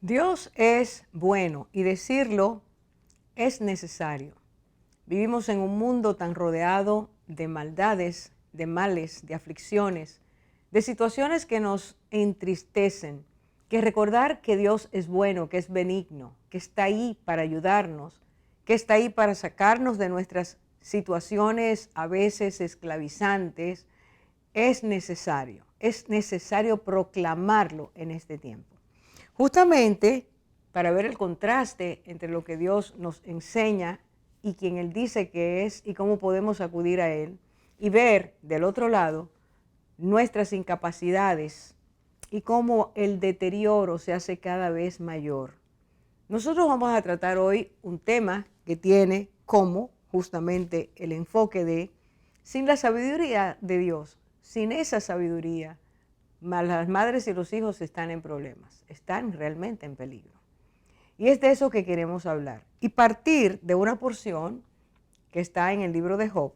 Dios es bueno y decirlo es necesario. Vivimos en un mundo tan rodeado de maldades, de males, de aflicciones, de situaciones que nos entristecen, que recordar que Dios es bueno, que es benigno, que está ahí para ayudarnos, que está ahí para sacarnos de nuestras situaciones a veces esclavizantes, es necesario proclamarlo en este tiempo. Justamente para ver el contraste entre lo que Dios nos enseña y quien Él dice que es y cómo podemos acudir a Él, y ver del otro lado nuestras incapacidades y cómo el deterioro se hace cada vez mayor. Nosotros vamos a tratar hoy un tema que tiene como justamente el enfoque de sin la sabiduría de Dios, sin esa sabiduría, las madres y los hijos están en problemas, están realmente en peligro. Y es de eso que queremos hablar. Y partir de una porción que está en el libro de Job,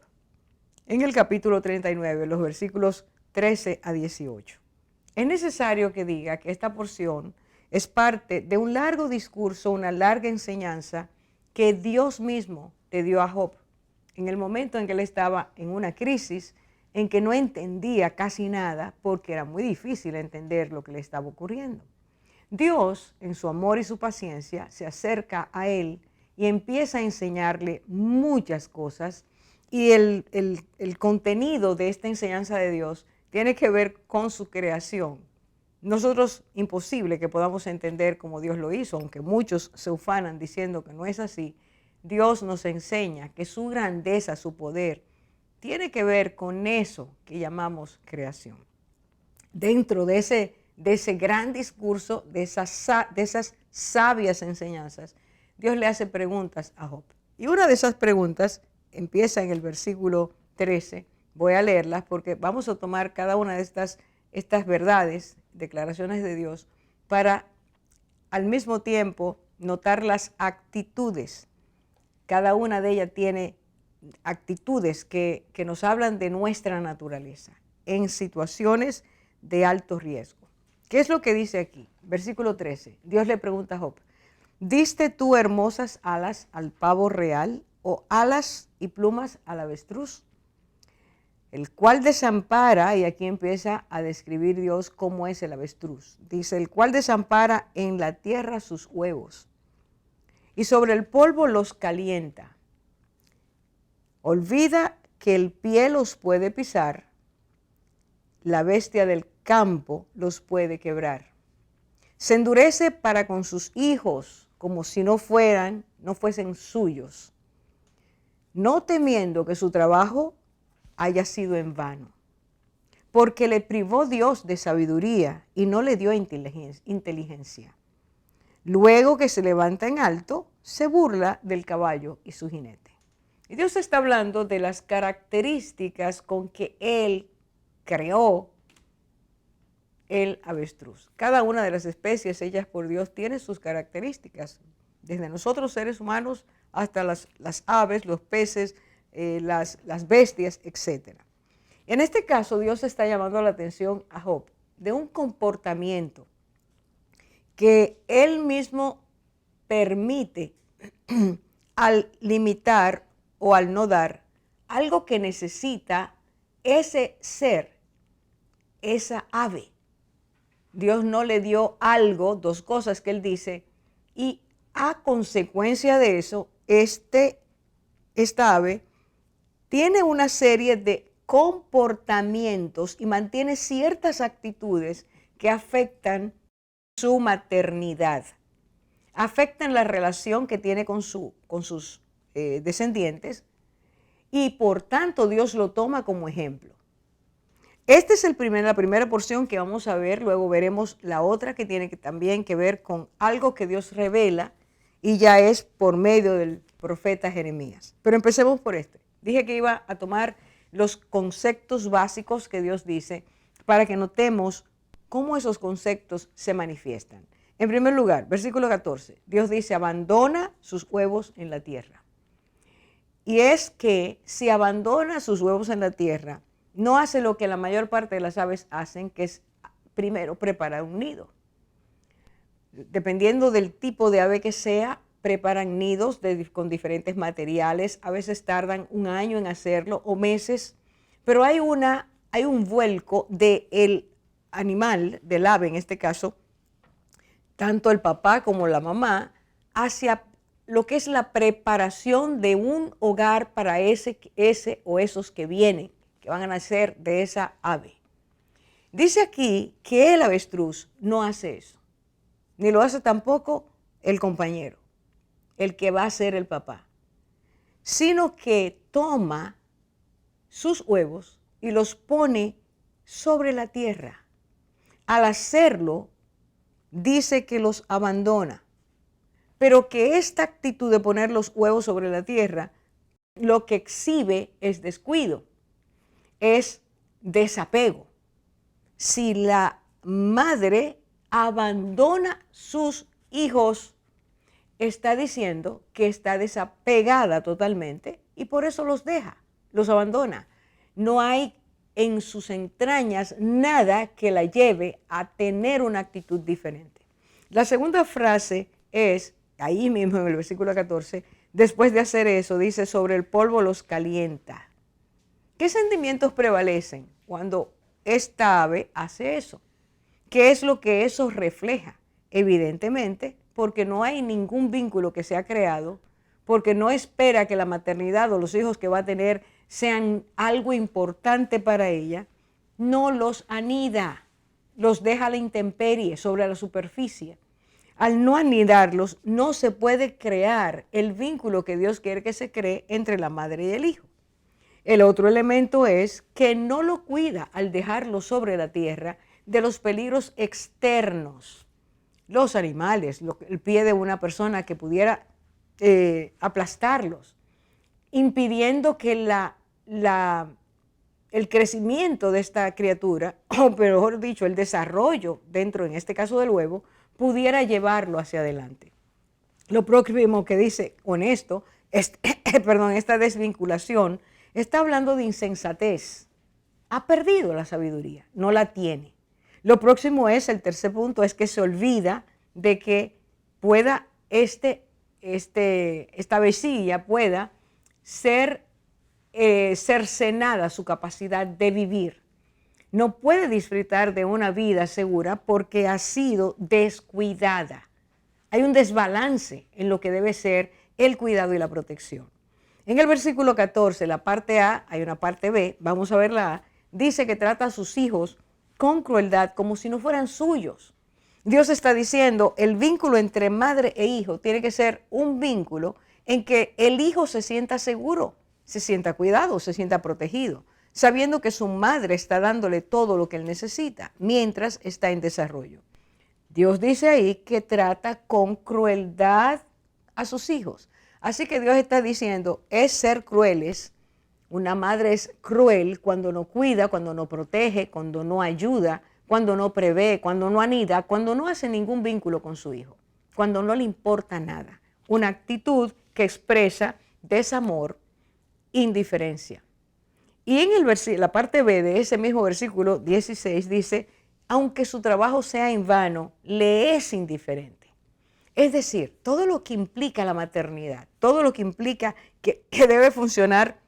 en el capítulo 39, los versículos 13 a 18. Es necesario que diga que esta porción es parte de un largo discurso, una larga enseñanza que Dios mismo le dio a Job en el momento en que él estaba en una crisis, en que no entendía casi nada porque era muy difícil entender lo que le estaba ocurriendo. Dios, en su amor y su paciencia, se acerca a él y empieza a enseñarle muchas cosas, y el contenido de esta enseñanza de Dios tiene que ver con su creación. Nosotros, imposible que podamos entender como Dios lo hizo, aunque muchos se ufanan diciendo que no es así. Dios nos enseña que su grandeza, su poder, tiene que ver con eso que llamamos creación. Dentro de ese gran discurso, de esas sabias enseñanzas, Dios le hace preguntas a Job. Y una de esas preguntas empieza en el versículo 13. Voy a leerlas porque vamos a tomar cada una de estas verdades, declaraciones de Dios, para al mismo tiempo notar las actitudes. Cada una de ellas tiene actitudes que nos hablan de nuestra naturaleza en situaciones de alto riesgo. ¿Qué es lo que dice aquí? Versículo 13. Dios le pregunta a Job: ¿diste tú hermosas alas al pavo real o alas y plumas al avestruz? El cual desampara, y aquí empieza a describir Dios cómo es el avestruz. Dice: el cual desampara en la tierra sus huevos y sobre el polvo los calienta. Olvida que el pie los puede pisar, la bestia del campo los puede quebrar. Se endurece para con sus hijos como si no fuesen suyos, no temiendo que su trabajo haya sido en vano, porque le privó Dios de sabiduría y no le dio inteligencia. Luego que se levanta en alto, se burla del caballo y su jinete. Y Dios está hablando de las características con que Él creó el avestruz. Cada una de las especies hechas por Dios tiene sus características, desde nosotros seres humanos hasta las aves, los peces, las bestias, etc. En este caso, Dios está llamando la atención a Job de un comportamiento que Él mismo permite al limitar o al no dar algo que necesita ese ser, esa ave. Dios no le dio algo, dos cosas que Él dice, y a consecuencia de eso, esta ave tiene una serie de comportamientos y mantiene ciertas actitudes que afectan su maternidad, afectan la relación que tiene con sus descendientes, y por tanto Dios lo toma como ejemplo. Esta es la primera porción que vamos a ver, luego veremos la otra que tiene también que ver con algo que Dios revela, y ya es por medio del profeta Jeremías. Pero empecemos por este. Dije que iba a tomar los conceptos básicos que Dios dice para que notemos cómo esos conceptos se manifiestan. En primer lugar, versículo 14, Dios dice: abandona sus huevos en la tierra. Y es que si abandona sus huevos en la tierra, no hace lo que la mayor parte de las aves hacen, que es primero preparar un nido. dependiendo del tipo de ave que sea, preparan nidos con diferentes materiales. A veces tardan un año en hacerlo o meses, pero hay un vuelco del animal, del ave en este caso, tanto el papá como la mamá, hacia lo que es la preparación de un hogar para ese o esos que vienen, que van a nacer de esa ave. Dice aquí que el avestruz no hace eso, ni lo hace tampoco el compañero, el que va a ser el papá, sino que toma sus huevos y los pone sobre la tierra. Al hacerlo, dice que los abandona, pero que esta actitud de poner los huevos sobre la tierra lo que exhibe es descuido, es desapego. Si la madre abandona sus hijos, está diciendo que está desapegada totalmente y por eso los deja, los abandona. No hay en sus entrañas nada que la lleve a tener una actitud diferente. La segunda frase es, ahí mismo en el versículo 14, después de hacer eso, dice, sobre el polvo los calienta. ¿Qué sentimientos prevalecen cuando esta ave hace eso? ¿Qué es lo que eso refleja? Evidentemente, porque no hay ningún vínculo que se ha creado, porque no espera que la maternidad o los hijos que va a tener sean algo importante para ella, no los anida, los deja a la intemperie, sobre la superficie. Al no anidarlos, no se puede crear el vínculo que Dios quiere que se cree entre la madre y el hijo. El otro elemento es que no lo cuida al dejarlo sobre la tierra de los peligros externos, los animales, el pie de una persona que pudiera aplastarlos, impidiendo que el crecimiento de esta criatura, o mejor dicho, el desarrollo dentro, en este caso del huevo, pudiera llevarlo hacia adelante. Lo próximo que dice honesto, esta desvinculación, está hablando de insensatez. Ha perdido la sabiduría, no la tiene. Lo próximo es, el tercer punto, es que se olvida de que pueda esta vecilla pueda ser cercenada su capacidad de vivir. No puede disfrutar de una vida segura porque ha sido descuidada. Hay un desbalance en lo que debe ser el cuidado y la protección. En el versículo 14, la parte A, hay una parte B, vamos a ver la A, dice que trata a sus hijos con crueldad como si no fueran suyos. Dios está diciendo, el vínculo entre madre e hijo tiene que ser un vínculo en que el hijo se sienta seguro, se sienta cuidado, se sienta protegido, sabiendo que su madre está dándole todo lo que él necesita mientras está en desarrollo. Dios dice ahí que trata con crueldad a sus hijos. Así que Dios está diciendo, es ser crueles. Una madre es cruel cuando no cuida, cuando no protege, cuando no ayuda, cuando no prevé, cuando no anida, cuando no hace ningún vínculo con su hijo, cuando no le importa nada. Una actitud que expresa desamor, indiferencia. Y en la parte B de ese mismo versículo 16 dice, aunque su trabajo sea en vano, le es indiferente. Es decir, todo lo que implica la maternidad, todo lo que implica que debe funcionar,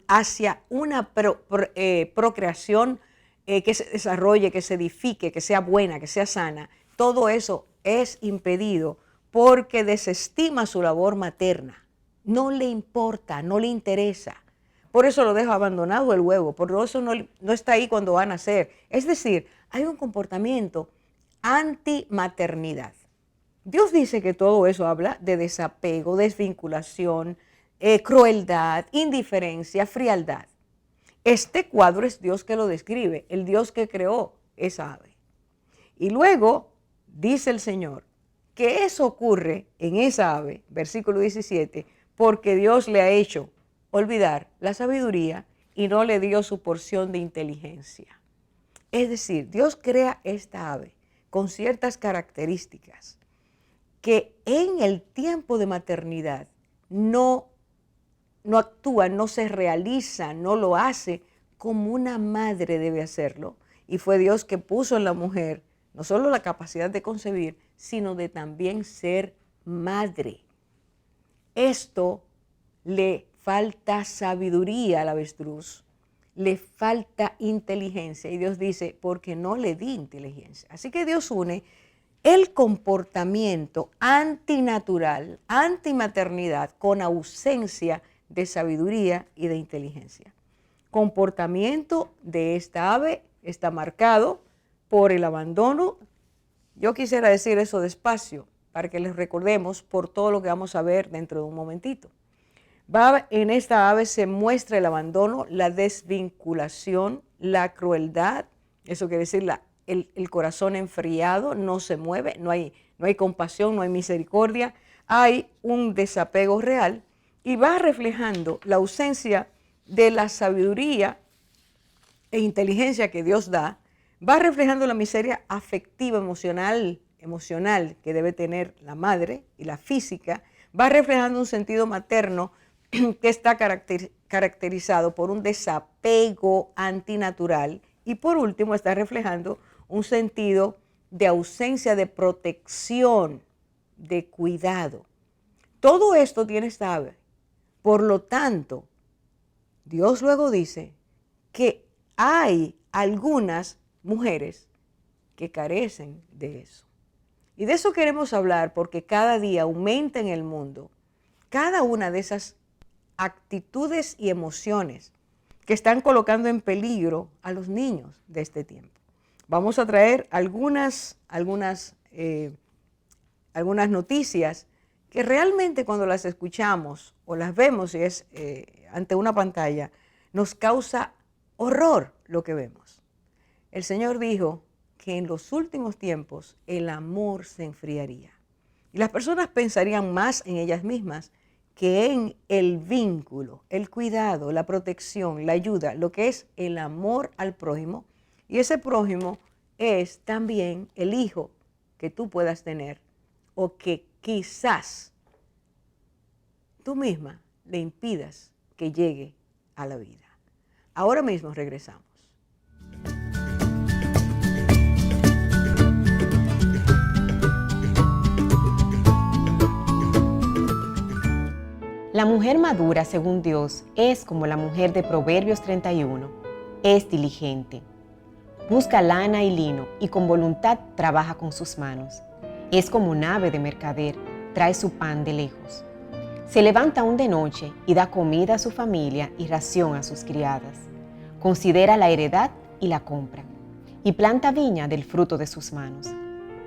hacia una procreación que se desarrolle, que se edifique, que sea buena, que sea sana, todo eso es impedido porque desestima su labor materna. No le importa, no le interesa. Por eso lo deja abandonado el huevo, por eso no está ahí cuando va a nacer. Es decir, hay un comportamiento antimaternidad. Dios dice que todo eso habla de desapego, desvinculación, crueldad, indiferencia, frialdad. Este cuadro es Dios que lo describe, el Dios que creó esa ave. Y luego dice el Señor que eso ocurre en esa ave, versículo 17, porque Dios le ha hecho olvidar la sabiduría y no le dio su porción de inteligencia. Es decir, Dios crea esta ave con ciertas características que en el tiempo de maternidad no actúa, no se realiza, no lo hace como una madre debe hacerlo. Y fue Dios que puso en la mujer no solo la capacidad de concebir, sino de también ser madre. Esto le falta sabiduría al avestruz, le falta inteligencia. Y Dios dice, porque no le di inteligencia. Así que Dios une el comportamiento antinatural, antimaternidad, con ausencia de sabiduría y de inteligencia. Comportamiento de esta ave está marcado por el abandono. Yo quisiera decir eso despacio para que les recordemos por todo lo que vamos a ver dentro de un momentito. En esta ave se muestra el abandono, la desvinculación, la crueldad, eso quiere decir el corazón enfriado, no se mueve, no hay compasión, no hay misericordia, hay un desapego real y va reflejando la ausencia de la sabiduría e inteligencia que Dios da, va reflejando la miseria afectiva, emocional que debe tener la madre y la física, va reflejando un sentido materno que está caracterizado por un desapego antinatural y por último está reflejando un sentido de ausencia de protección, de cuidado. Todo esto tiene esta ave. Por lo tanto, Dios luego dice que hay algunas mujeres que carecen de eso. Y de eso queremos hablar porque cada día aumenta en el mundo cada una de esas actitudes y emociones que están colocando en peligro a los niños de este tiempo. Vamos a traer algunas noticias que realmente cuando las escuchamos o las vemos y es ante una pantalla, nos causa horror lo que vemos. El Señor dijo que en los últimos tiempos el amor se enfriaría y las personas pensarían más en ellas mismas que en el vínculo, el cuidado, la protección, la ayuda, lo que es el amor al prójimo. Y ese prójimo es también el hijo que tú puedas tener o que quizás tú misma le impidas que llegue a la vida. Ahora mismo regresamos. La mujer madura, según Dios, es como la mujer de Proverbios 31. Es diligente. Busca lana y lino y con voluntad trabaja con sus manos. Es como un ave de mercader, trae su pan de lejos. Se levanta aún de noche y da comida a su familia y ración a sus criadas. Considera la heredad y la compra, y planta viña del fruto de sus manos.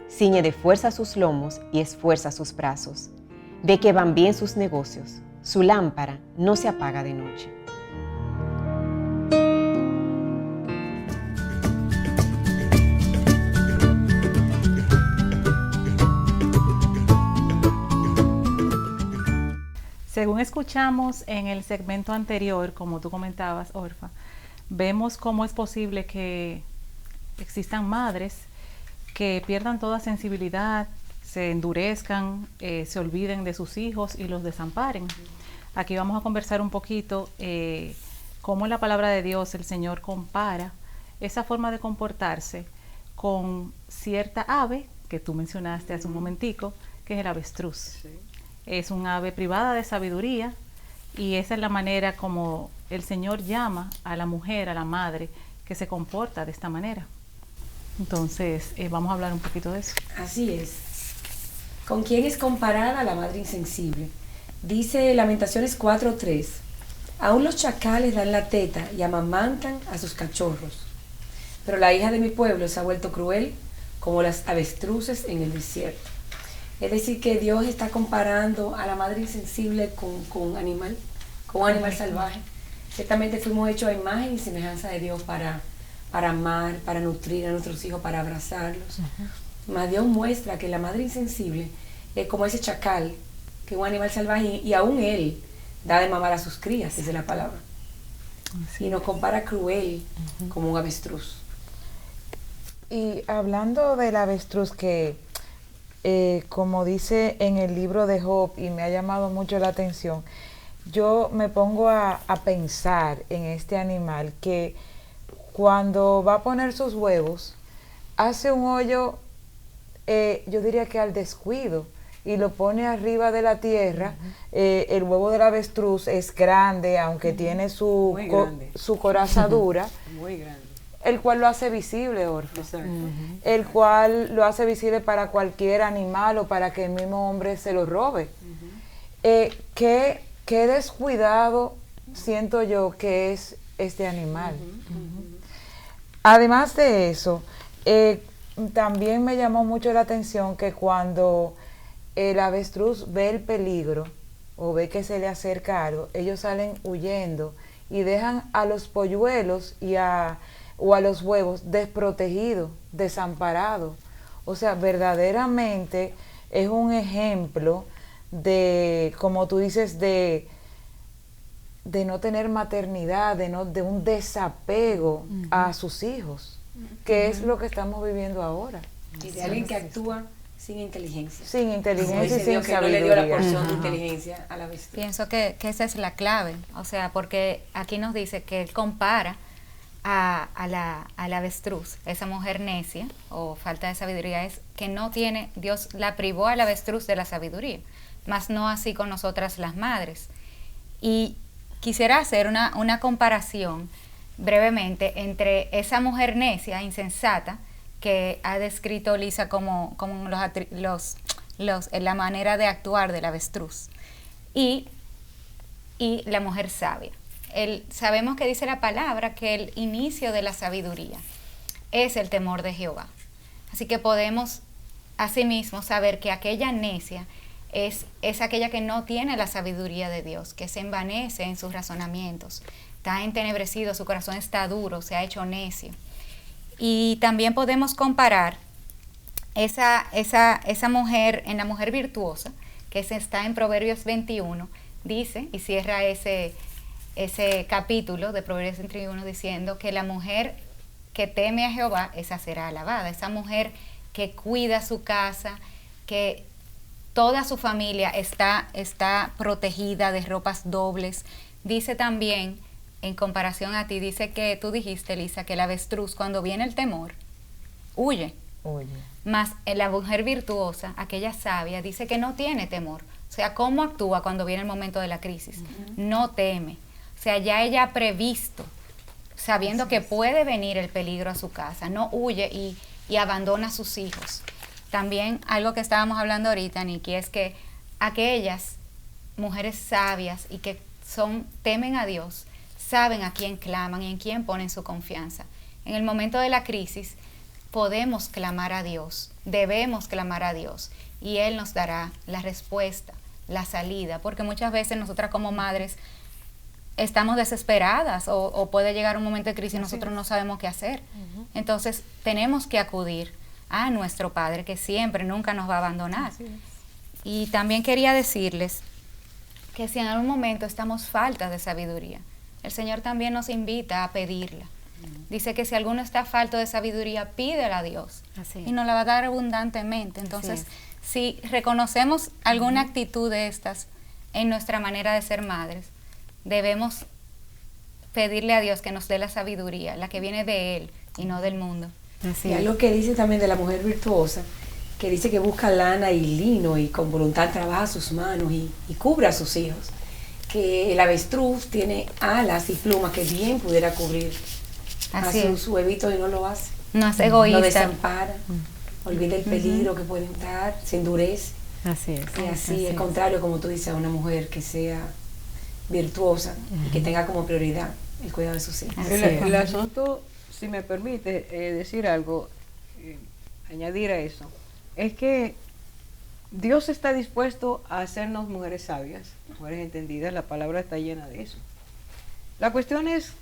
Ciñe de fuerza sus lomos y esfuerza sus brazos. Ve que van bien sus negocios. Su lámpara no se apaga de noche. Según escuchamos en el segmento anterior, como tú comentabas, Orfa, vemos cómo es posible que existan madres que pierdan toda sensibilidad, se endurezcan, se olviden de sus hijos y los desamparen. Aquí vamos a conversar un poquito cómo en la palabra de Dios el Señor compara esa forma de comportarse con cierta ave que tú mencionaste hace un momentico, que es el avestruz. Sí. Es un ave privada de sabiduría y esa es la manera como el Señor llama a la mujer, a la madre, que se comporta de esta manera. Entonces, vamos a hablar un poquito de eso. Así es. ¿Con quién es comparada la madre insensible? Dice Lamentaciones 4:3, aún los chacales dan la teta y amamantan a sus cachorros, pero la hija de mi pueblo se ha vuelto cruel como las avestruces en el desierto. Es decir, que Dios está comparando a la madre insensible con un animal salvaje. Ciertamente fuimos hechos a imagen y semejanza de Dios para amar, para nutrir a nuestros hijos, para abrazarlos. Mas Dios muestra que la madre insensible es como ese chacal, que es un animal salvaje, y aún él da de mamar a sus crías, dice la palabra. Y nos compara cruel como un avestruz. Y hablando del avestruz que, como dice en el libro de Job, y me ha llamado mucho la atención, yo me pongo a pensar en este animal que cuando va a poner sus huevos, hace un hoyo, yo diría que al descuido, y lo pone arriba de la tierra. El huevo del avestruz es grande, aunque tiene su, Muy grande. su coraza dura, Muy grande. el cual lo hace visible, Orfa. Exacto. El cual lo hace visible para cualquier animal o para que el mismo hombre se lo robe. Qué descuidado siento yo que es este animal. Además de eso, también me llamó mucho la atención que cuando el avestruz ve el peligro o ve que se le acerca algo, ellos salen huyendo y dejan a los polluelos o a los huevos desprotegidos, desamparados. O sea, verdaderamente es un ejemplo de, como tú dices, de no tener maternidad, de un desapego a sus hijos, que es lo que estamos viviendo ahora. Y de alguien que actúa sin inteligencia. Sin Como inteligencia y dice sin Dios, que no le dio la sabiduría. porción de inteligencia a la bestia. Pienso que esa es la clave, o sea, porque aquí nos dice que él compara a la avestruz, esa mujer necia o falta de sabiduría, es que no tiene, Dios la privó a la avestruz de la sabiduría, mas no así con nosotras las madres. Y quisiera hacer una comparación brevemente entre esa mujer necia, insensata, que ha descrito Lisa como la manera de actuar del avestruz, y la mujer sabia. Sabemos que dice la palabra que el inicio de la sabiduría es el temor de Jehová. Así que podemos asimismo saber que aquella necia es aquella que no tiene la sabiduría de Dios, que se envanece en sus razonamientos, está entenebrecido, su corazón está duro, se ha hecho necio. Y también podemos comparar esa mujer, en la mujer virtuosa, que está en Proverbios 21, dice, y cierra ese capítulo de Proverbios 21 diciendo que la mujer que teme a Jehová, esa será alabada. Esa mujer que cuida su casa, que toda su familia está protegida de ropas dobles. Dice también, en comparación a ti, dice que tú dijiste, Lisa, que el avestruz, cuando viene el temor, huye. Mas la mujer virtuosa, aquella sabia, dice que no tiene temor. O sea, ¿cómo actúa cuando viene el momento de la crisis? No teme. O sea, ya ella ha previsto, sabiendo que puede venir el peligro a su casa, no huye y abandona a sus hijos. También algo que estábamos hablando ahorita, Nikki, es que aquellas mujeres sabias y que temen a Dios, saben a quién claman y en quién ponen su confianza. En el momento de la crisis podemos clamar a Dios, debemos clamar a Dios y Él nos dará la respuesta, la salida, porque muchas veces nosotras como madres estamos desesperadas o puede llegar un momento de crisis y nosotros no sabemos qué hacer. Entonces tenemos que acudir a nuestro Padre que siempre, nunca nos va a abandonar. Y también quería decirles que si en algún momento estamos faltas de sabiduría, el Señor también nos invita a pedirla. Dice que si alguno está falto de sabiduría, pídela a Dios y nos la va a dar abundantemente. Entonces, si reconocemos alguna actitud de estas en nuestra manera de ser madres, debemos pedirle a Dios que nos dé la sabiduría, la que viene de Él y no del mundo. Y algo que dice también de la mujer virtuosa, que dice que busca lana y lino y con voluntad trabaja sus manos y cubre a sus hijos. Que el avestruz tiene alas y plumas que bien pudiera cubrir a sus huevitos y no lo hace. No es egoísta. Lo desampara, olvida el peligro que puede entrar, se endurece. Así es. Y así es contrario, como tú dices, a una mujer que sea virtuosa y que tenga como prioridad el cuidado de sus hijos. El asunto, si me permite decir algo, añadir a eso, es que Dios está dispuesto a hacernos mujeres sabias, mujeres entendidas, la palabra está llena de eso. La cuestión es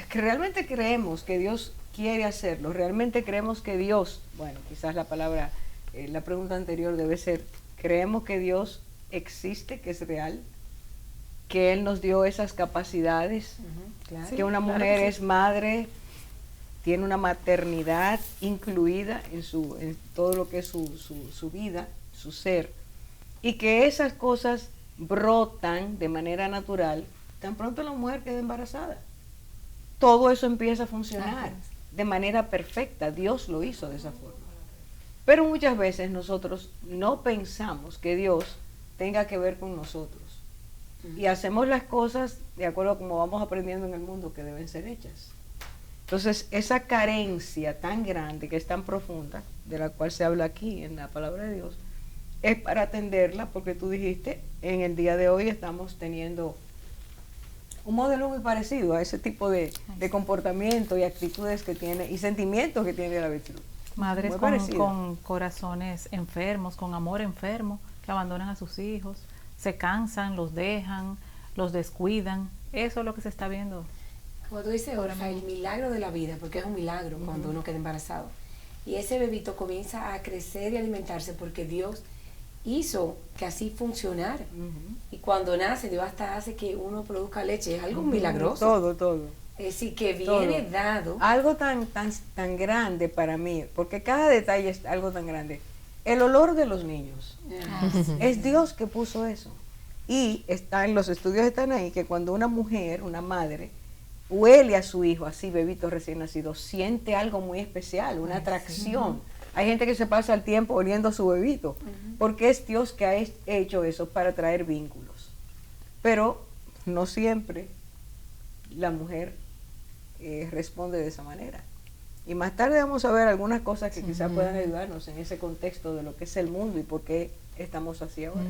que realmente creemos que Dios quiere hacerlo, realmente creemos que Dios, bueno, quizás la palabra, la pregunta anterior debe ser, ¿creemos que Dios existe, que es real? Que Él nos dio esas capacidades, Claro, que una mujer es madre, tiene una maternidad incluida en todo lo que es su vida, su ser, y que esas cosas brotan de manera natural tan pronto la mujer queda embarazada. Todo eso empieza a funcionar de manera perfecta, Dios lo hizo de esa forma. Pero muchas veces nosotros no pensamos que Dios tenga que ver con nosotros. Y hacemos las cosas de acuerdo a como vamos aprendiendo en el mundo que deben ser hechas. Entonces, esa carencia tan grande, que es tan profunda, de la cual se habla aquí en la palabra de Dios, es para atenderla, porque tú dijiste, en el día de hoy estamos teniendo un modelo muy parecido a ese tipo de comportamiento y actitudes que tiene, y sentimientos que tiene la virtud. Madres con corazones enfermos, con amor enfermo, que abandonan a sus hijos, se cansan, los dejan, los descuidan. Eso es lo que se está viendo. Como tú dices, Orfa, el milagro de la vida, porque es un milagro cuando uno queda embarazado. Y ese bebito comienza a crecer y alimentarse porque Dios hizo que así funcionara. Y cuando nace, Dios hasta hace que uno produzca leche. Es algo milagroso. Todo. Es decir, que viene dado. Algo tan grande para mí, porque cada detalle es algo tan grande. El olor de los niños. Es Dios que puso eso. Y está en los estudios, están ahí, que cuando una mujer, una madre, huele a su hijo, así bebito recién nacido, siente algo muy especial, una atracción. Hay gente que se pasa el tiempo oliendo a su bebito, porque es Dios que ha hecho eso para traer vínculos. Pero no siempre la mujer responde de esa manera. Y más tarde vamos a ver algunas cosas que quizás puedan ayudarnos en ese contexto de lo que es el mundo y por qué estamos así ahora.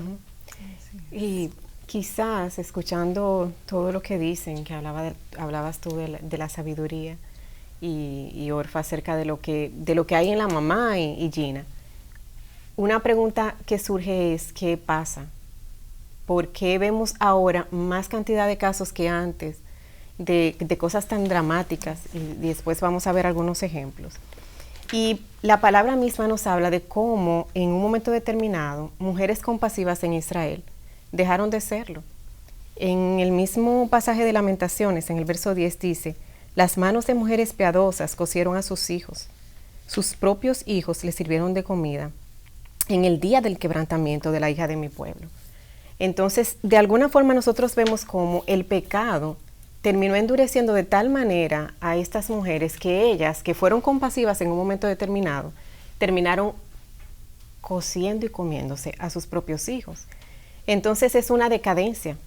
Y quizás escuchando todo lo que dicen, que hablabas tú de la sabiduría y Orfa acerca de lo que hay en la mamá y Gina, una pregunta que surge es, ¿qué pasa? ¿Por qué vemos ahora más cantidad de casos que antes de cosas tan dramáticas? Y después vamos a ver algunos ejemplos. Y la palabra misma nos habla de cómo en un momento determinado mujeres compasivas en Israel dejaron de serlo. En el mismo pasaje de Lamentaciones, en el verso 10 dice, las manos de mujeres piadosas cocieron a sus hijos, sus propios hijos les sirvieron de comida en el día del quebrantamiento de la hija de mi pueblo. Entonces, de alguna forma nosotros vemos cómo el pecado terminó endureciendo de tal manera a estas mujeres que ellas, que fueron compasivas en un momento determinado, terminaron cociendo y comiéndose a sus propios hijos. Entonces es una decadencia,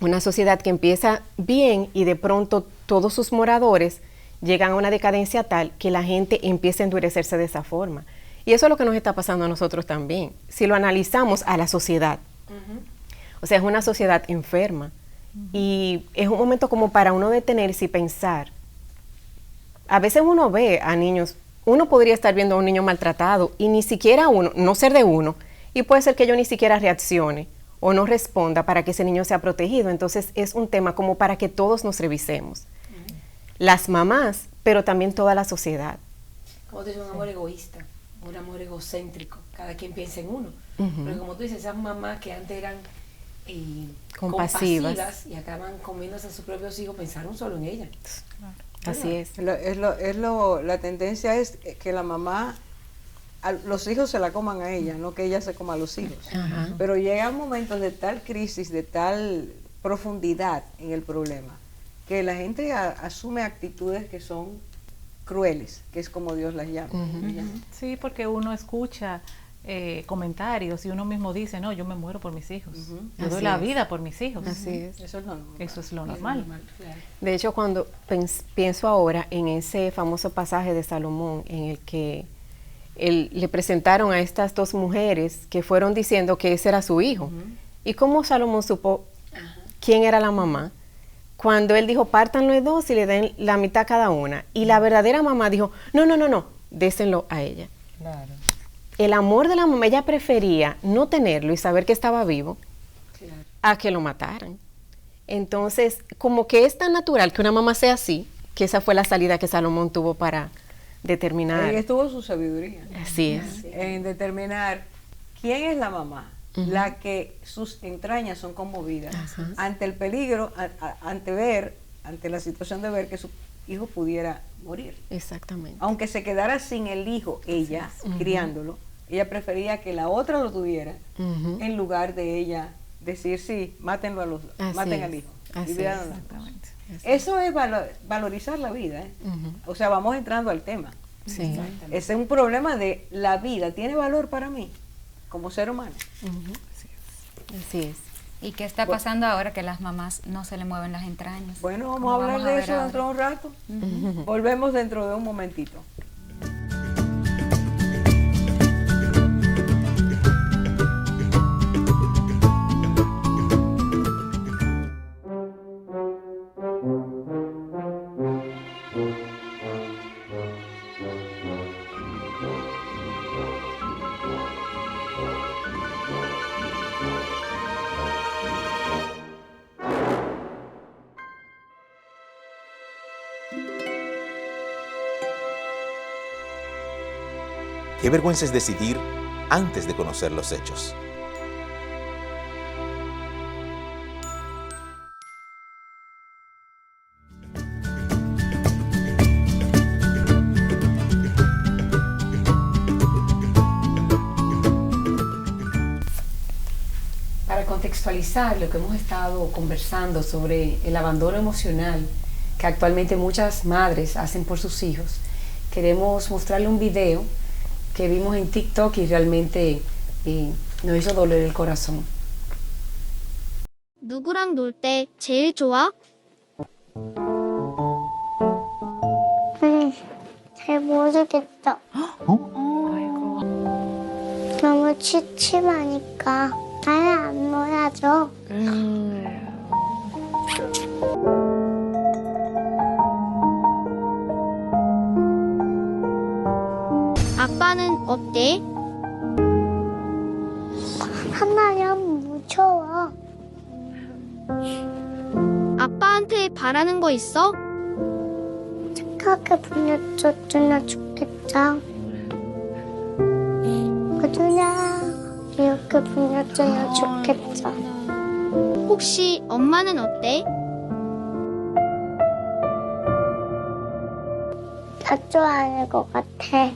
una sociedad que empieza bien y de pronto todos sus moradores llegan a una decadencia tal que la gente empieza a endurecerse de esa forma. Y eso es lo que nos está pasando a nosotros también. Si lo analizamos a la sociedad, o sea, es una sociedad enferma. Y es un momento como para uno detenerse y pensar. A veces uno ve a niños, uno podría estar viendo a un niño maltratado y ni siquiera uno, no ser de uno, y puede ser que yo ni siquiera reaccione o no responda para que ese niño sea protegido. Entonces es un tema como para que todos nos revisemos. Las mamás, pero también toda la sociedad. Como tú dices, un amor egoísta, un amor egocéntrico. Cada quien piensa en uno. Pero como tú dices, esas mamás que antes eran compasivas y acaban comiéndose a sus propios hijos, pensaron solo en ella. Así es. La tendencia es que la mamá, los hijos se la coman a ella, no que ella se coma a los hijos. Pero llegan momentos de tal crisis, de tal profundidad en el problema, que la gente asume actitudes que son crueles, que es como Dios las llama. Sí, porque uno escucha comentarios y uno mismo dice, no, yo me muero por mis hijos, yo doy la vida por mis hijos. Así es. Eso es lo normal. Eso es lo normal. Claro. De hecho, cuando pienso ahora en ese famoso pasaje de Salomón en el que le presentaron a estas dos mujeres que fueron diciendo que ese era su hijo. ¿Y cómo Salomón supo quién era la mamá? Cuando él dijo, pártanlo en dos y le den la mitad a cada una. Y la verdadera mamá dijo, no, désenlo a ella. Claro. El amor de la mamá, ella prefería no tenerlo y saber que estaba vivo a que lo mataran. Entonces, como que es tan natural que una mamá sea así, que esa fue la salida que Salomón tuvo para determinar. Ahí estuvo su sabiduría. Así es. En determinar quién es la mamá, la que sus entrañas son conmovidas ante el peligro, ante la situación de ver que su hijo pudiera morir. Exactamente. Aunque se quedara sin el hijo, ella, criándolo, ella prefería que la otra lo tuviera, en lugar de ella decir, sí, mátenlo maten al hijo. Así Y vean, Exactamente. Eso es valorizar la vida, ¿eh? O sea, vamos entrando al tema. Sí. Ese es un problema de la vida. ¿Tiene valor para mí como ser humano? Así es. ¿Y qué está pasando ahora que las mamás no se le mueven las entrañas? Bueno, ¿Cómo vamos a hablar de ver eso ahora? dentro de un rato. Volvemos dentro de un momentito. Qué vergüenza es decidir antes de conocer los hechos. Para contextualizar lo que hemos estado conversando sobre el abandono emocional que actualmente muchas madres hacen por sus hijos, queremos mostrarle un video que vimos en TikTok y realmente nos hizo doler el corazón. 누구랑 놀 때 제일 좋아? 잘 모르겠다. 너무 취침하니까 잘 안 놀아줘. 아빠는 어때? 한마리 하면 무서워. 아빠한테 바라는 거 있어? 착하게 보내줬으면 좋겠다. 그냥 이렇게 보내줬으면 좋겠다. 혹시 엄마는 어때? 다 좋아하는 것 같아.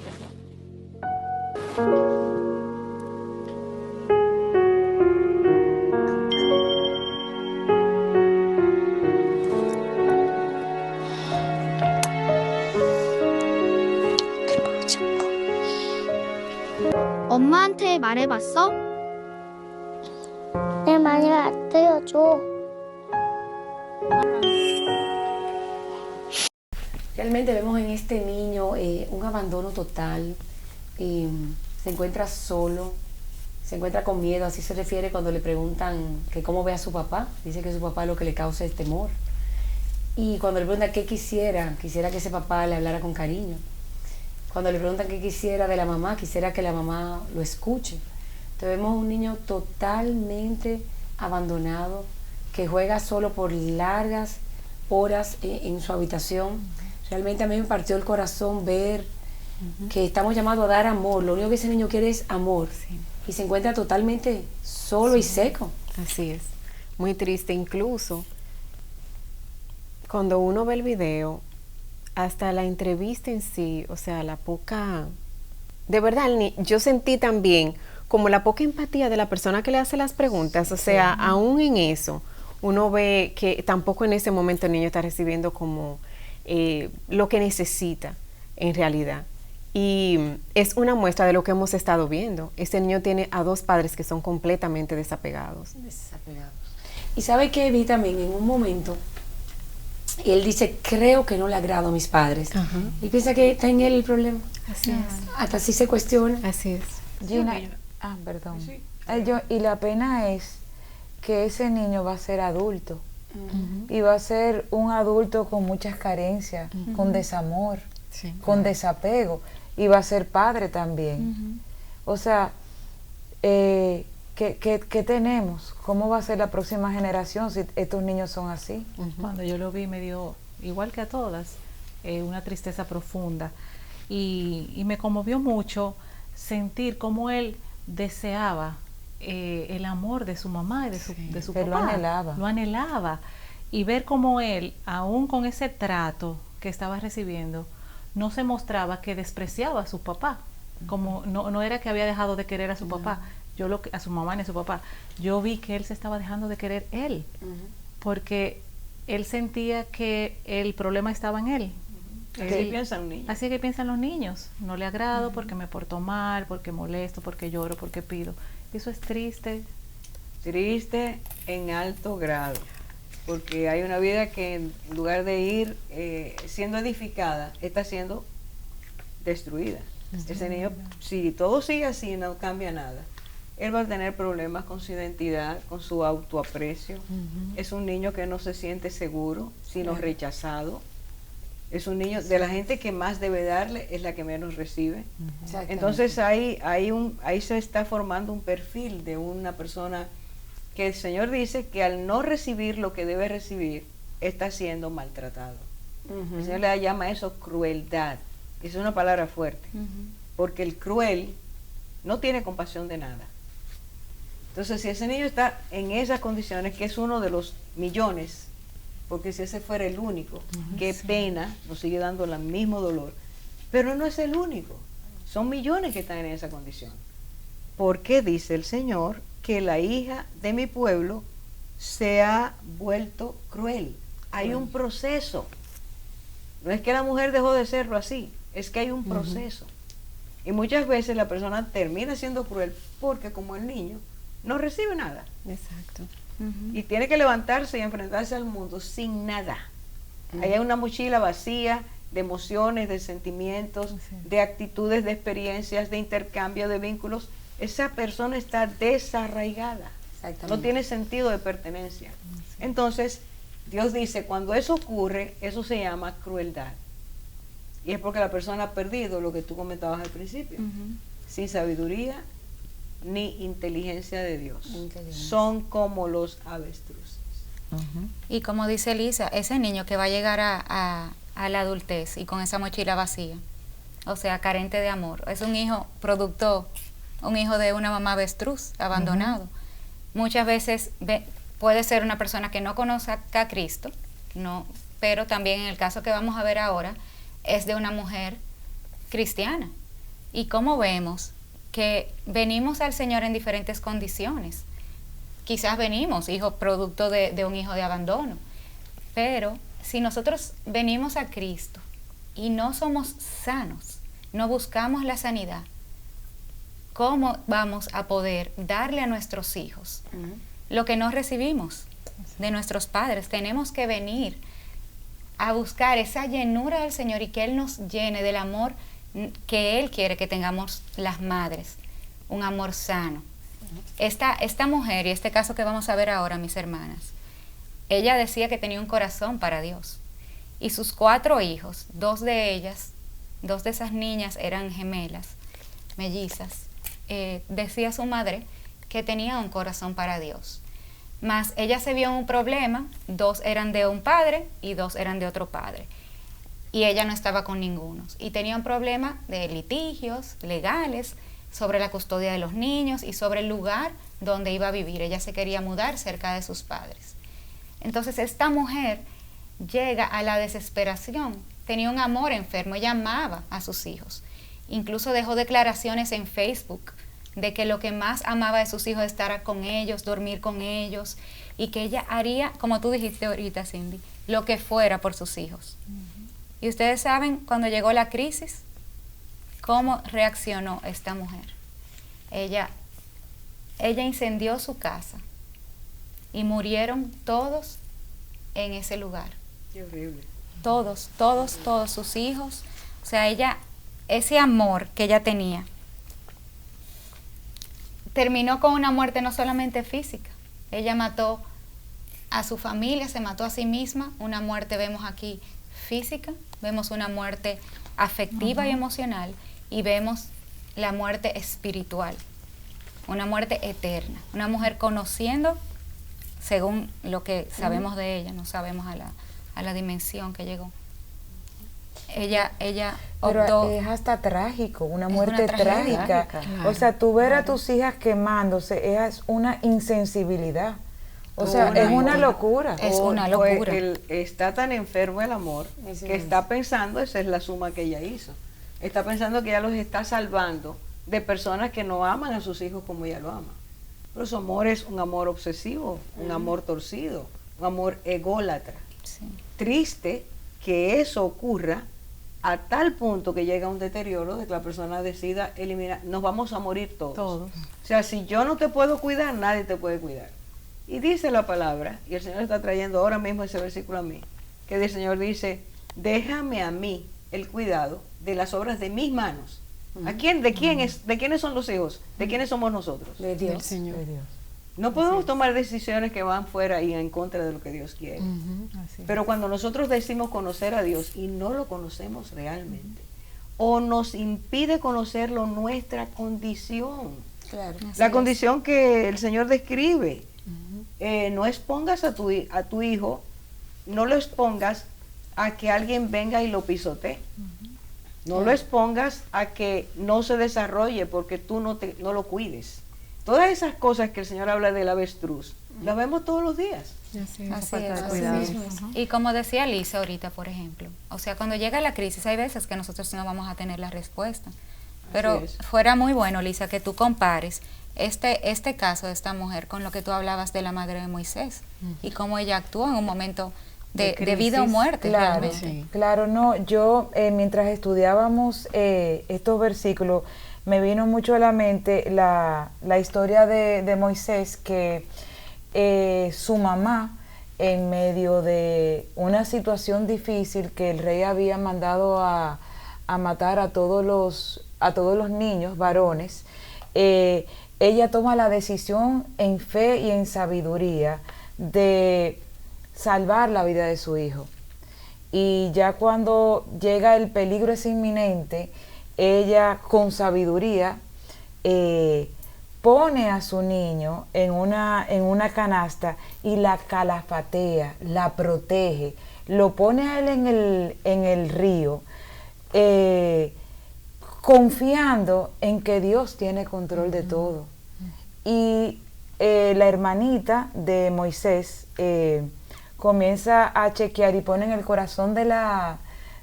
엄마한테 말해봤어? 내 말을 안 들어줘. Realmente vemos en este niño un abandono total, se encuentra solo, se encuentra con miedo, así se refiere cuando le preguntan que cómo ve a su papá, dice que su papá lo que le causa es temor. Y cuando le preguntan qué quisiera que ese papá le hablara con cariño. Cuando le preguntan qué quisiera de la mamá, quisiera que la mamá lo escuche. Entonces vemos un niño totalmente abandonado, que juega solo por largas horas en su habitación. Realmente a mí me partió el corazón ver que estamos llamados a dar amor. Lo único que ese niño quiere es amor. Y se encuentra totalmente solo y seco. Así es. Muy triste. Incluso cuando uno ve el video, hasta la entrevista en sí, o sea, la poca... De verdad, yo sentí también como la poca empatía de la persona que le hace las preguntas. O sea, aún en eso, uno ve que tampoco en ese momento el niño está recibiendo como lo que necesita en realidad. Y es una muestra de lo que hemos estado viendo. Este niño tiene a dos padres que son completamente desapegados. Y ¿sabe qué vi también en un momento? Y él dice, creo que no le agrado a mis padres. Y piensa que está en él el problema. Así es. Hasta así se cuestiona. Así es. Gina, perdón. Y la pena es que ese niño va a ser adulto. Y va a ser un adulto con muchas carencias, con desamor, con desapego. Y va a ser padre también. O sea, ¿qué tenemos? ¿Cómo va a ser la próxima generación si estos niños son así? Cuando yo lo vi me dio, igual que a todas, una tristeza profunda. Y me conmovió mucho sentir cómo él deseaba el amor de su mamá y de su papá. Lo anhelaba. Lo anhelaba. Y ver cómo él, aún con ese trato que estaba recibiendo, no se mostraba que despreciaba a su papá. Como no era que había dejado de querer a su papá, a su mamá ni a su papá. Yo vi que él se estaba dejando de querer él, porque él sentía que el problema estaba en él. Así piensan los niños. Así que piensan los niños. No le agrado porque me porto mal, porque molesto, porque lloro, porque pido. Eso es triste. Triste en alto grado, porque hay una vida que en lugar de ir siendo edificada, está siendo destruida. Ese niño, si todo sigue así, no cambia nada. Él va a tener problemas con su identidad, con su autoaprecio. Es un niño que no se siente seguro, sino rechazado. Es un niño, de la gente que más debe darle, es la que menos recibe. Entonces ahí se está formando un perfil de una persona que el Señor dice que al no recibir lo que debe recibir, está siendo maltratado. El Señor le llama eso crueldad. Es una palabra fuerte, porque el cruel no tiene compasión de nada. Entonces, si ese niño está en esas condiciones, que es uno de los millones, porque si ese fuera el único, qué pena, nos sigue dando el mismo dolor, pero no es el único, son millones que están en esa condición. ¿Por qué dice el Señor que la hija de mi pueblo se ha vuelto cruel? Hay un proceso. No es que la mujer dejó de serlo así, es que hay un proceso. Y muchas veces la persona termina siendo cruel porque como el niño no recibe nada. Exacto. Y tiene que levantarse y enfrentarse al mundo sin nada. Ahí hay una mochila vacía de emociones, de sentimientos, de actitudes, de experiencias, de intercambio, de vínculos. Esa persona está desarraigada. No tiene sentido de pertenencia. Entonces, Dios dice, cuando eso ocurre, eso se llama crueldad. Y es porque la persona ha perdido lo que tú comentabas al principio. Sin sabiduría ni inteligencia de Dios. Son como los avestruces. Y como dice Elisa, ese niño que va a llegar a la adultez y con esa mochila vacía, o sea, carente de amor, es un hijo producto, un hijo de una mamá avestruz, abandonado. Muchas veces puede ser una persona que no conozca a Cristo, no, pero también en el caso que vamos a ver ahora, es de una mujer cristiana. Y como vemos que venimos al Señor en diferentes condiciones. Quizás venimos, hijo, producto de un hijo de abandono. Pero si nosotros venimos a Cristo y no somos sanos, no buscamos la sanidad, ¿cómo vamos a poder darle a nuestros hijos lo que no recibimos de nuestros padres? Tenemos que venir a buscar esa llenura del Señor y que Él nos llene del amor que Él quiere que tengamos las madres, un amor sano. Esta mujer, y este caso que vamos a ver ahora, mis hermanas, ella decía que tenía un corazón para Dios. Y sus 4 hijos, 2 de esas niñas eran gemelas, mellizas. Decía su madre que tenía un corazón para Dios. Mas ella se vio en un problema, 2 eran de un padre y 2 eran de otro padre. Y ella no estaba con ninguno. Y tenía un problema de litigios legales sobre la custodia de los niños y sobre el lugar donde iba a vivir. Ella se quería mudar cerca de sus padres. Entonces esta mujer llega a la desesperación. Tenía un amor enfermo, ella amaba a sus hijos. Incluso dejó declaraciones en Facebook de que lo que más amaba de sus hijos estar con ellos, dormir con ellos, y que ella haría, como tú dijiste ahorita, Cindy, lo que fuera por sus hijos. Y ustedes saben, cuando llegó la crisis, ¿cómo reaccionó esta mujer? Ella incendió su casa y murieron todos en ese lugar. Qué horrible. Todos sus hijos. O sea, ese amor que ella tenía, terminó con una muerte no solamente física. Ella mató a su familia, se mató a sí misma. Una muerte, vemos aquí, física, vemos una muerte afectiva y emocional, y vemos la muerte espiritual, una muerte eterna. Una mujer conociendo, según lo que sabemos de ella, no sabemos a la dimensión que llegó. Ella optó. Pero es hasta trágico, una muerte una tragedia trágica. Claro. O sea, tú ver a tus hijas quemándose es una insensibilidad. O sea, es una locura. Es una locura. Está tan enfermo el amor que está pensando, esa es la suma que ella hizo. Está pensando que ella los está salvando de personas que no aman a sus hijos como ella lo ama. Pero su amor es un amor obsesivo, un amor torcido, un amor ególatra. Sí. Triste que eso ocurra a tal punto que llega un deterioro de que la persona decida eliminar, nos vamos a morir todos. Todos. O sea, si yo no te puedo cuidar, nadie te puede cuidar. Y dice la palabra, y el Señor está trayendo ahora mismo ese versículo a mí, que el Señor dice, déjame a mí el cuidado de las obras de mis manos. ¿A quién? ¿De quiénes son los hijos? ¿De quiénes somos nosotros? De Dios. De Dios. No podemos tomar decisiones que van fuera y en contra de lo que Dios quiere. Así es. Pero cuando nosotros decimos conocer a Dios y no lo conocemos realmente, o nos impide conocerlo nuestra condición, Claro. Así la es. condición que el Señor describe, no expongas a tu hijo, no lo expongas a que alguien venga y lo pisotee. No lo expongas a que no se desarrolle porque tú no lo cuides. Todas esas cosas que el Señor habla del avestruz, las vemos todos los días. Así falta de es, cuidado. así mismo es. Y como decía Lisa ahorita, por ejemplo, o sea, cuando llega la crisis hay veces que nosotros no vamos a tener la respuesta. Pero es. fuera muy bueno, Lisa, que tú compares este caso de esta mujer con lo que tú hablabas de la madre de Moisés y cómo ella actuó en un momento de vida o muerte. Claro, realmente. claro, no, yo mientras estudiábamos estos versículos, me vino mucho a la mente la historia de Moisés, que su mamá, en medio de una situación difícil que el rey había mandado a matar a todos los niños varones, ella toma la decisión en fe y en sabiduría de salvar la vida de su hijo. Y ya cuando llega el peligro es inminente, ella con sabiduría pone a su niño en una canasta y la calafatea, la protege, lo pone a él en el río, confiando en que Dios tiene control de todo. Y la hermanita de Moisés comienza a chequear y pone en el corazón de la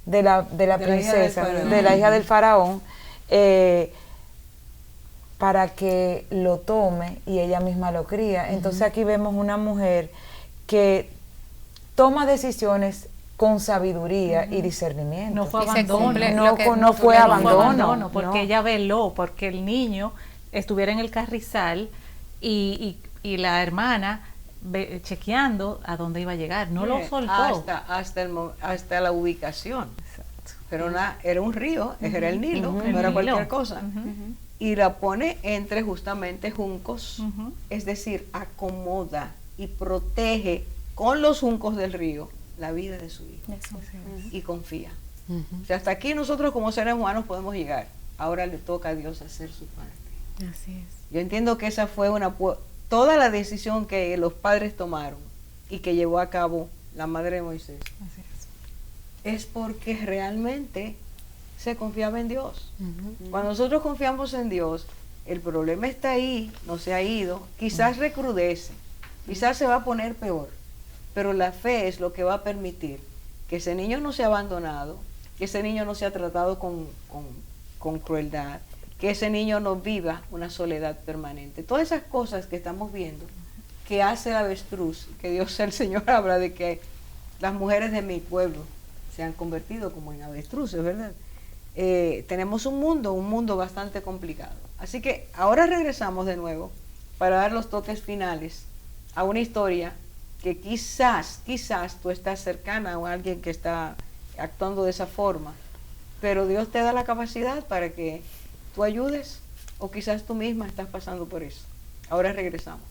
princesa, de la hija del faraón, para que lo tome y ella misma lo cría. Entonces aquí vemos una mujer que toma decisiones con sabiduría y discernimiento. No fue Y se abandono. cumple No, lo que- no fue No abandono. fue abandono, porque no. ella veló, porque el niño estuviera en el carrizal y la hermana chequeando a dónde iba a llegar. No lo soltó. Hasta la ubicación. Pero era un río, era el Nilo, El no era Nilo. cualquier cosa. Y la pone entre justamente juncos, Ujú. es decir, acomoda y protege con los juncos del río la vida de su hijo. Y confía. O sea, hasta aquí nosotros como seres humanos podemos llegar. Ahora le toca a Dios hacer su parte. Así es. Yo entiendo que esa fue toda la decisión que los padres tomaron y que llevó a cabo la madre de Moisés. Así es. Es porque realmente se confiaba en Dios. Cuando nosotros confiamos en Dios, el problema está ahí, no se ha ido, quizás recrudece, quizás se va a poner peor, pero la fe es lo que va a permitir que ese niño no sea abandonado, que ese niño no sea tratado con crueldad, que ese niño no viva una soledad permanente. Todas esas cosas que estamos viendo, que hace el avestruz, que Dios el Señor habla de que las mujeres de mi pueblo se han convertido como en avestruces, ¿verdad? Tenemos un mundo bastante complicado. Así que ahora regresamos de nuevo para dar los toques finales a una historia que quizás tú estás cercana a alguien que está actuando de esa forma, pero Dios te da la capacidad para que tú ayudes, o quizás tú misma estás pasando por eso. Ahora regresamos.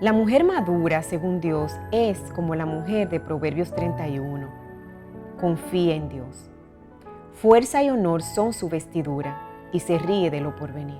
La mujer madura, según Dios, es como la mujer de Proverbios 31. Confía en Dios. Fuerza y honor son su vestidura y se ríe de lo porvenir.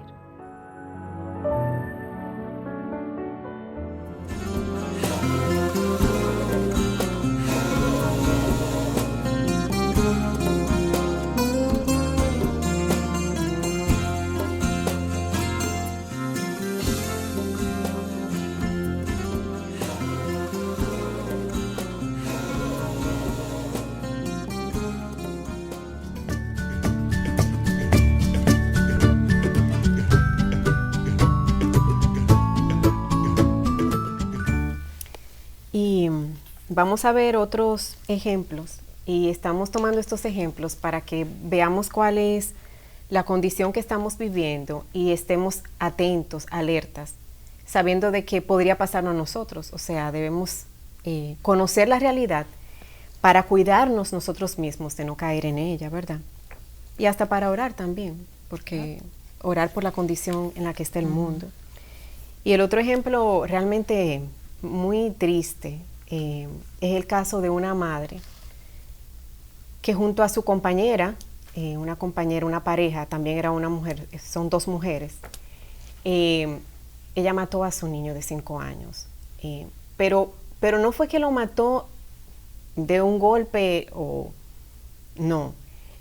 vamos a ver otros ejemplos y estamos tomando estos ejemplos para que veamos cuál es la condición que estamos viviendo y estemos atentos, alertas, sabiendo de que podría pasarnos a nosotros. O sea, debemos conocer la realidad para cuidarnos nosotros mismos de no caer en ella, ¿verdad? Y hasta para orar también, porque orar por la condición en la que está el mundo. Y el otro ejemplo realmente muy triste es el caso de una madre que junto a su compañera, una pareja, también era una mujer, son dos mujeres, ella mató a su niño de 5 años. Pero no fue que lo mató de un golpe o no,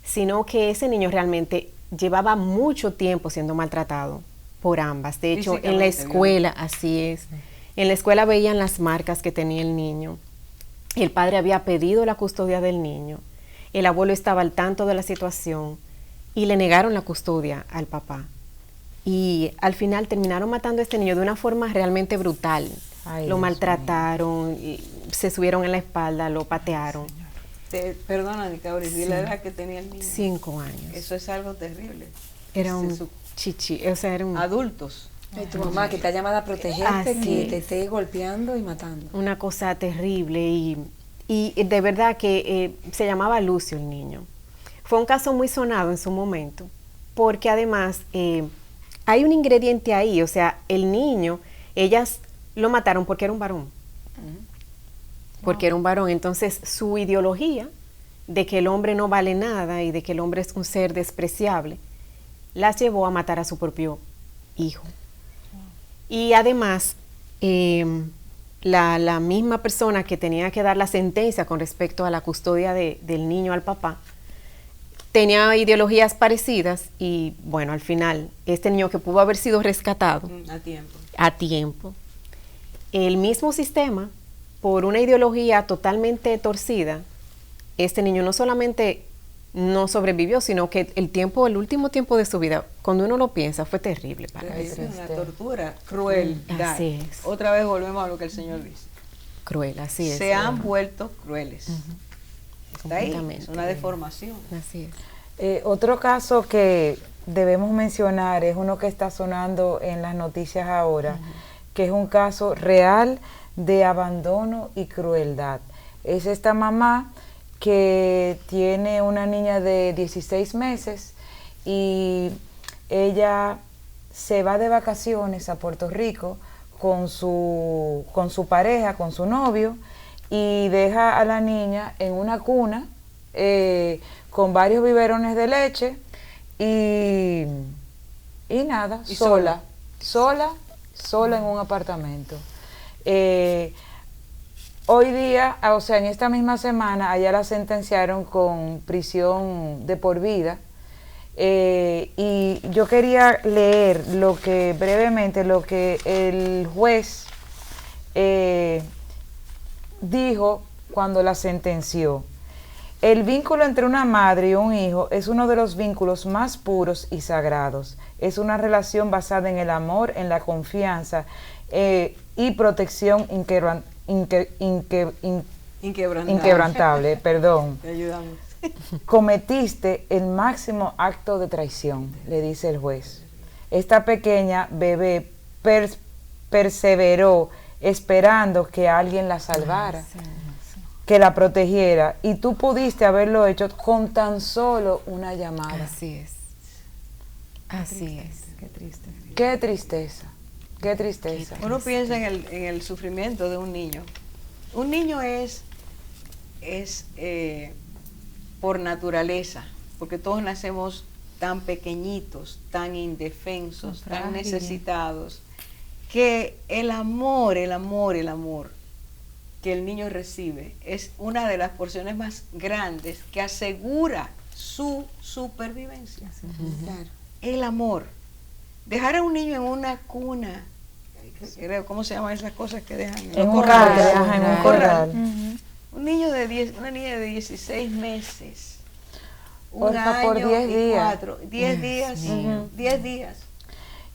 sino que ese niño realmente llevaba mucho tiempo siendo maltratado por ambas. De hecho, en la escuela, así es, en la escuela veían las marcas que tenía el niño. El padre había pedido la custodia del niño. El abuelo estaba al tanto de la situación y le negaron la custodia al papá. Y al final terminaron matando a este niño de una forma realmente brutal. Ay, lo maltrataron, y se subieron en la espalda, lo patearon. Perdona, Nicauri, di la edad que tenía el niño. 5 años. Eso es algo terrible. Era un chichi, o sea, era un... Adultos. Y tu mamá que te ha llamado a protegerte, que te esté golpeando y matando. Una cosa terrible y de verdad que se llamaba Lucio el niño. Fue un caso muy sonado en su momento, porque además hay un ingrediente ahí, o sea, el niño, ellas lo mataron porque era un varón. Porque era un varón, entonces su ideología de que el hombre no vale nada y de que el hombre es un ser despreciable, las llevó a matar a su propio hijo. Y además, la misma persona que tenía que dar la sentencia con respecto a la custodia del niño al papá, tenía ideologías parecidas y bueno, al final, este niño que pudo haber sido rescatado a tiempo, el mismo sistema, por una ideología totalmente torcida, este niño no solamente no sobrevivió, sino que el último tiempo de su vida, cuando uno lo piensa, fue terrible para él. Es una tortura cruel. Así es. Otra vez volvemos a lo que el Señor dice. Cruel, así es. Se han vuelto crueles. Está ahí, es una deformación. Así es. Otro caso que debemos mencionar es uno que está sonando en las noticias ahora, que es un caso real de abandono y crueldad. Es esta mamá que tiene una niña de 16 meses y ella se va de vacaciones a Puerto Rico con su pareja, con su novio, y deja a la niña en una cuna con varios biberones de leche y nada, sola en un apartamento. Hoy día, o sea, en esta misma semana, allá la sentenciaron con prisión de por vida. Y yo quería leer brevemente lo que el juez dijo cuando la sentenció. El vínculo entre una madre y un hijo es uno de los vínculos más puros y sagrados. Es una relación basada en el amor, en la confianza y protección inquebrantable. Perdón. Te ayudamos. Cometiste el máximo acto de traición, le dice el juez. Esta pequeña bebé perseveró esperando que alguien la salvara, que la protegiera, y tú pudiste haberlo hecho con tan solo una llamada. Así es. Así es. Qué triste. Qué tristeza. Qué tristeza. Uno piensa en el sufrimiento de un niño. Un niño es por naturaleza, porque todos nacemos tan pequeñitos, tan indefensos, tan necesitados, que el amor que el niño recibe es una de las porciones más grandes que asegura su supervivencia. Claro. El amor. Dejar a un niño en una cuna, ¿cómo se llaman esas cosas que dejan? En un corral. Un niño una niña de 16 meses, un Orfa, año por 10 días. 10 días, 10 días.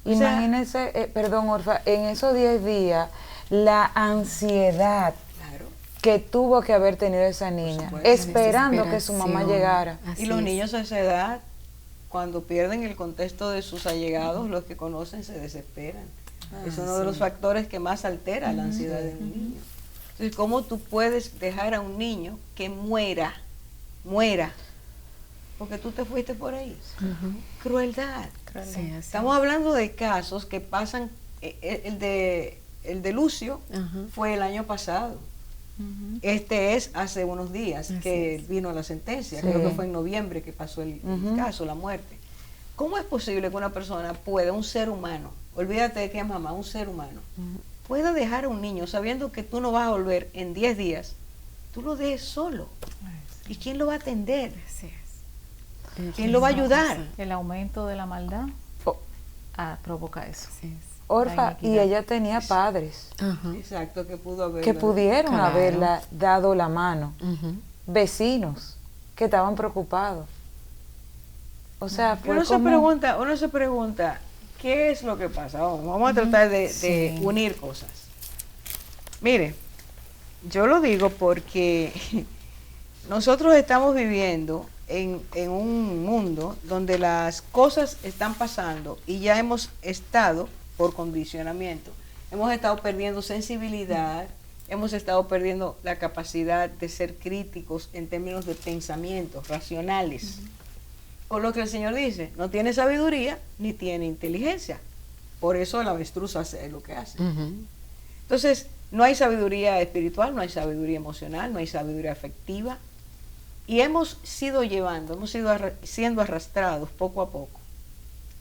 Imagínense, perdón, Orfa, en esos 10 días, la ansiedad que tuvo que haber tenido esa niña, supuesto. esperando que su mamá Desesperación. llegara. Y los niños a esa edad, cuando pierden el contexto de sus allegados, los que conocen se desesperan. Es uno de los factores que más altera la ansiedad de un niño. Entonces, ¿cómo tú puedes dejar a un niño que muera, porque tú te fuiste por ahí? Crueldad. Sí, así. Estamos hablando de casos que pasan, el de Lucio fue el año pasado. Este es hace unos días que vino la sentencia, Sí. creo que fue en noviembre que pasó el caso, la muerte. ¿Cómo es posible que una persona pueda, un ser humano, olvídate de que es mamá, un ser humano, pueda dejar a un niño sabiendo que tú no vas a volver en 10 días, tú lo dejes solo? ¿Y quién lo va a atender? Así es. ¿Quién lo va a ayudar? El aumento de la maldad Oh. provoca eso. Así es. Orfa, y ella tenía padres Ajá. Exacto, que pudo haber. que pudieron Claro. haberla dado la mano, Ujú. vecinos que estaban preocupados. O sea, fue Uno como... se pregunta, ¿qué es lo que pasa? Vamos a tratar de Sí. unir cosas. Mire, yo lo digo porque nosotros estamos viviendo en un mundo donde las cosas están pasando y ya hemos estado por condicionamiento. Hemos estado perdiendo sensibilidad, hemos estado perdiendo la capacidad de ser críticos en términos de pensamientos racionales. Con lo que el Señor dice, no tiene sabiduría ni tiene inteligencia. Por eso el avestruz hace lo que hace. Ujú. Entonces, no hay sabiduría espiritual, no hay sabiduría emocional, no hay sabiduría afectiva. Y hemos sido siendo arrastrados poco a poco,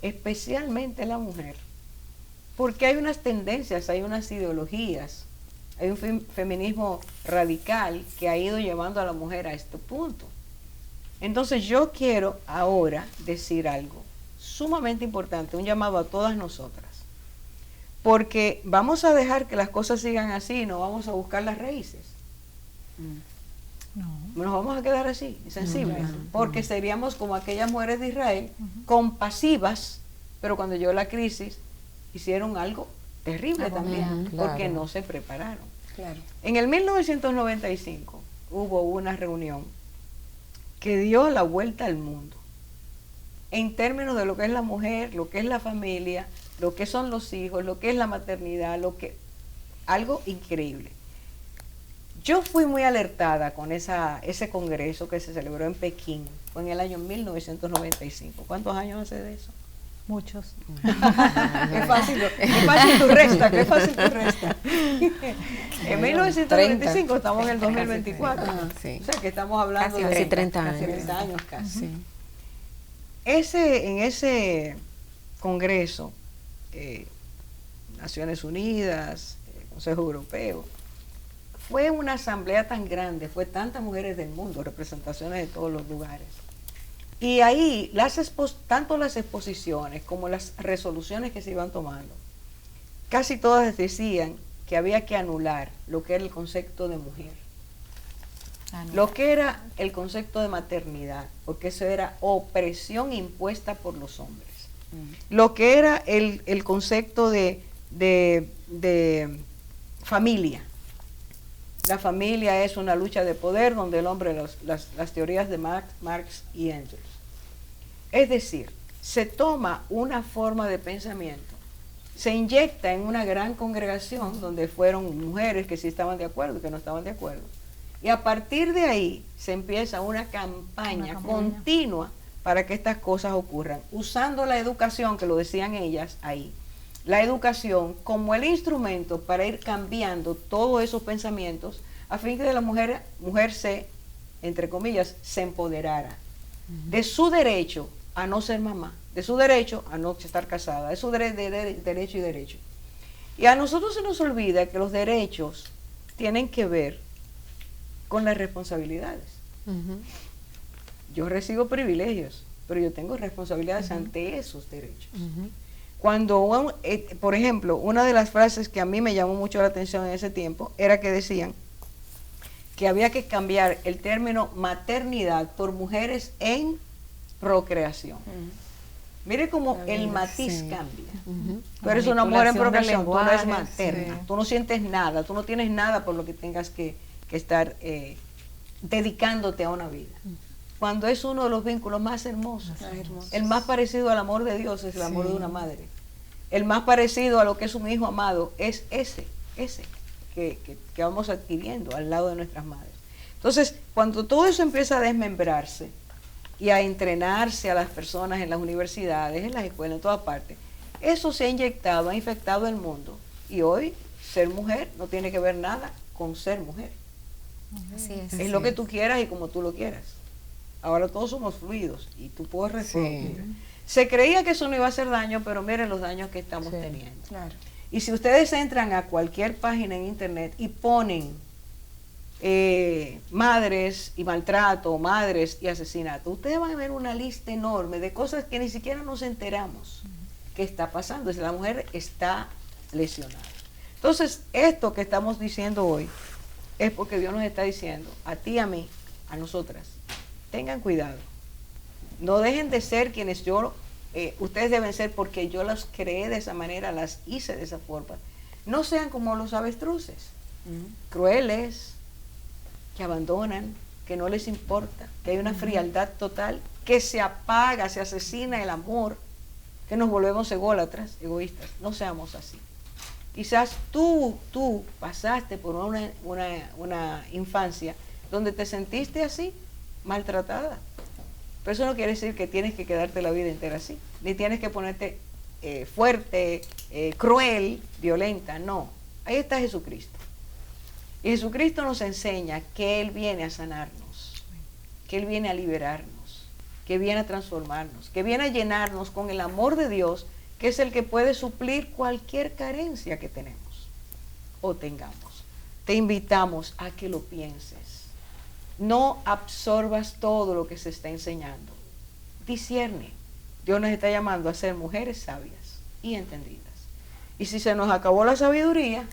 especialmente la mujer, porque hay unas tendencias, hay unas ideologías, hay un feminismo radical que ha ido llevando a la mujer a este punto. Entonces yo quiero ahora decir algo sumamente importante, un llamado a todas nosotras, porque vamos a dejar que las cosas sigan así y no vamos a buscar las raíces. No. Nos vamos a quedar así, insensibles, porque seríamos como aquellas mujeres de Israel, compasivas, pero cuando llegó la crisis hicieron algo terrible también, claro. porque no se prepararon. Claro. En el 1995 hubo una reunión que dio la vuelta al mundo, en términos de lo que es la mujer, lo que es la familia, lo que son los hijos, lo que es la maternidad, algo increíble. Yo fui muy alertada con ese congreso que se celebró en Pekín, fue en el año 1995. ¿Cuántos años hace de eso? Muchos. Qué fácil tu resta, qué fácil tu resta. En 1995 estamos en el 2024. Sí. O sea que estamos hablando de Casi 30 casi años. 30 años casi. Sí. En ese congreso, Naciones Unidas, Consejo Europeo, fue una asamblea tan grande, fue tantas mujeres del mundo, representaciones de todos los lugares. Y ahí, tanto las exposiciones como las resoluciones que se iban tomando, casi todas decían que había que anular lo que era el concepto de mujer, lo que era el concepto de maternidad, porque eso era opresión impuesta por los hombres, lo que era el concepto de familia. La familia es una lucha de poder donde el hombre, las teorías de Marx y Engels. Es decir, se toma una forma de pensamiento, se inyecta en una gran congregación donde fueron mujeres que sí estaban de acuerdo y que no estaban de acuerdo. Y a partir de ahí se empieza una campaña continua para que estas cosas ocurran, usando la educación, que lo decían ellas ahí, la educación como el instrumento para ir cambiando todos esos pensamientos a fin de que la mujer se, entre comillas, se empoderara de su derecho a no ser mamá, de su derecho a no estar casada, de su derecho y derecho. Y a nosotros se nos olvida que los derechos tienen que ver con las responsabilidades. Yo recibo privilegios, pero yo tengo responsabilidades ante esos derechos. Cuando, por ejemplo, una de las frases que a mí me llamó mucho la atención en ese tiempo era que decían que había que cambiar el término maternidad por mujeres en procreación. Mire cómo el matiz cambia. Tú eres una mujer en procreación, tú no eres materna, tú no sientes nada, tú no tienes nada por lo que tengas que que estar dedicándote a una vida. Cuando es uno de los vínculos más hermosos. El más parecido al amor de Dios es el amor de una madre. El más parecido a lo que es un hijo amado es ese que vamos adquiriendo al lado de nuestras madres. Entonces, cuando todo eso empieza a desmembrarse y a entrenarse a las personas en las universidades, en las escuelas, en todas partes, eso se ha inyectado, ha infectado el mundo. Y hoy, ser mujer no tiene que ver nada con ser mujer. Así es. Es lo que tú quieras y como tú lo quieras. Ahora todos somos fluidos y tú puedes responder. Se creía que eso no iba a hacer daño, pero miren los daños que estamos teniendo. Claro. Y si ustedes entran a cualquier página en internet y ponen madres y maltrato, madres y asesinato, ustedes van a ver una lista enorme de cosas que ni siquiera nos enteramos que está pasando. Es la mujer está lesionada. Entonces, esto que estamos diciendo hoy es porque Dios nos está diciendo, a ti, a mí, a nosotras, tengan cuidado. No dejen de ser quienes ustedes deben ser porque yo las creé de esa manera, las hice de esa forma. No sean como los avestruces, crueles, que abandonan, que no les importa, que hay una frialdad total, que se apaga, se asesina el amor, que nos volvemos ególatras, egoístas. No seamos así. Quizás tú pasaste por una infancia donde te sentiste así, maltratada. Pero eso no quiere decir que tienes que quedarte la vida entera así, ni tienes que ponerte fuerte, cruel, violenta, no. Ahí está Jesucristo. Y Jesucristo nos enseña que Él viene a sanarnos, que Él viene a liberarnos, que viene a transformarnos, que viene a llenarnos con el amor de Dios, que es el que puede suplir cualquier carencia que tenemos o tengamos. Te invitamos a que lo pienses. No absorbas todo lo que se está enseñando. Discierne. Dios nos está llamando a ser mujeres sabias y entendidas. Y si se nos acabó la sabiduría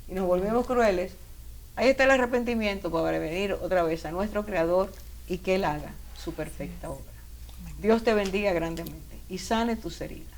y nos volvimos crueles, ahí está el arrepentimiento para venir otra vez a nuestro Creador y que Él haga su perfecta obra. Dios te bendiga grandemente y sane tus heridas.